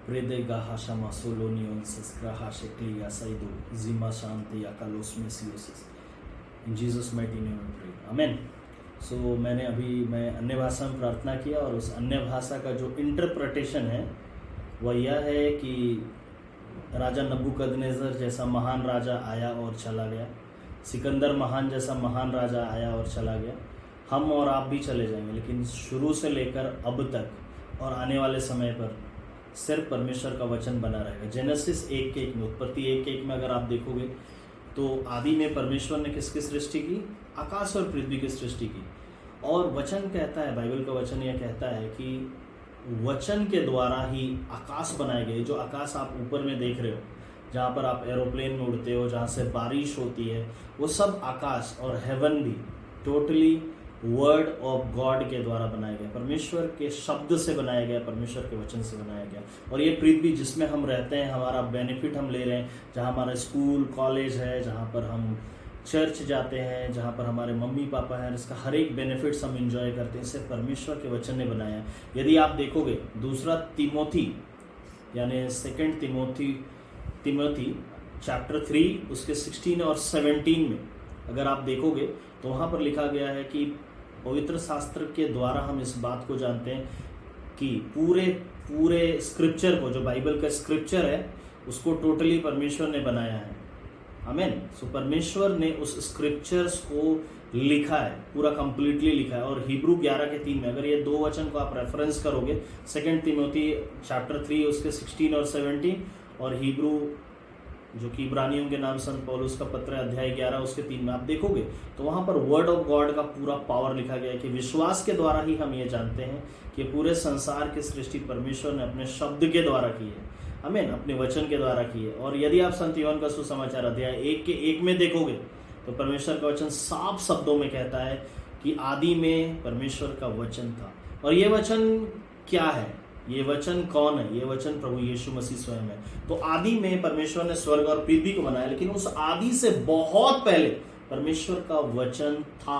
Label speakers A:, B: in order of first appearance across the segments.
A: Predegaha Shamasolonions, Graha Sheklia Saido, Zima Shanti Akalos Mesiosis. In Jesus mighty name we pray. Amen. So मैं अन्य भाषा में प्रार्थना किया और उस अन्य भाषा का जो इंटरप्रिटेशन है वह यह है कि राजा नबूकदनेज़र जैसा महान राजा आया और चला गया, सिकंदर महान जैसा महान राजा आया और चला गया। हम और आप भी चले जाएंगे, लेकिन शुरू से लेकर अब तक और आने वाले समय पर सिर्फ परमेश्वर का वचन बना रहेगा। जेनेसिस 1:1 में, उत्पत्ति 1:1 में अगर आप देखोगे तो आदि में परमेश्वर ने किसकी सृष्टि की? आकाश और पृथ्वी की सृष्टि की। और वचन कहता है, बाइबल का वचन यह कहता है कि वचन के द्वारा ही आकाश बनाए गए। जो आकाश आप ऊपर में देख रहे हो, जहाँ पर आप एरोप्लेन में उड़ते हो, जहाँ से बारिश होती है, वो सब आकाश और हेवन भी टोटली वर्ड ऑफ गॉड के द्वारा बनाया गया, परमेश्वर के शब्द से बनाया गया, परमेश्वर के वचन से बनाया गया। और ये पृथ्वी जिसमें हम रहते हैं, हमारा बेनिफिट हम ले रहे हैं, जहाँ हमारा स्कूल कॉलेज है, जहाँ पर हम चर्च जाते हैं, जहाँ पर हमारे मम्मी पापा हैं, इसका हर एक बेनिफिट्स हम इंजॉय करते हैं, इसे परमेश्वर के वचन ने बनाया है। यदि आप देखोगे दूसरा तिमोथी यानी 2 तिमोथी चैप्टर 3 उसके 16 और 17 में अगर आप देखोगे तो वहाँ पर लिखा गया है कि पवित्र शास्त्र के द्वारा हम इस बात को जानते हैं कि पूरे स्क्रिप्चर को, जो बाइबल का स्क्रिप्चर है, उसको टोटली परमेश्वर ने बनाया है। आमीन। सो परमेश्वर ने उस स्क्रिप्चर्स को लिखा है, पूरा कंप्लीटली लिखा है। और हिब्रू 11:3 में अगर ये दो वचन को आप रेफरेंस करोगे, 2 तिमोथी चैप्टर 3 उसके 16 और 17, और हिब्रू जो कि इब्रानियों के नाम संत पौलुस का पत्र अध्याय 11 उसके 3 में आप देखोगे तो वहाँ पर वर्ड ऑफ गॉड का पूरा पावर लिखा गया है कि विश्वास के द्वारा ही हम ये जानते हैं कि पूरे संसार की सृष्टि परमेश्वर ने अपने शब्द के द्वारा की है। आमीन, अपने वचन के द्वारा की है। और यदि आप संत यूहन्ना का सुसमाचार अध्याय 1:1 में देखोगे तो परमेश्वर का वचन साफ शब्दों में कहता है कि आदि में परमेश्वर का वचन था। और ये वचन क्या है? ये वचन कौन है? ये वचन प्रभु यीशु मसीह स्वयं है। तो आदि में परमेश्वर ने स्वर्ग और पृथ्वी को बनाया, लेकिन उस आदि से बहुत पहले परमेश्वर का वचन था।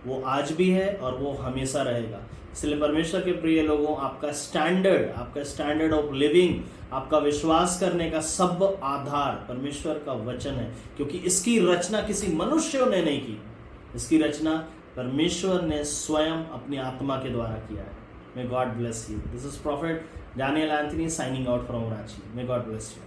A: वो आज भी है और वो हमेशा रहेगा। इसलिए परमेश्वर के प्रिय लोगों, आपका स्टैंडर्ड ऑफ लिविंग, आपका विश्वास करने का सब आधार परमेश्वर का वचन है, क्योंकि इसकी रचना किसी मनुष्यों ने नहीं की। इसकी रचना परमेश्वर ने स्वयं अपनी आत्मा के द्वारा किया है। May God bless you. This is Prophet Daniel Anthony signing out from Ranchi. May God bless you.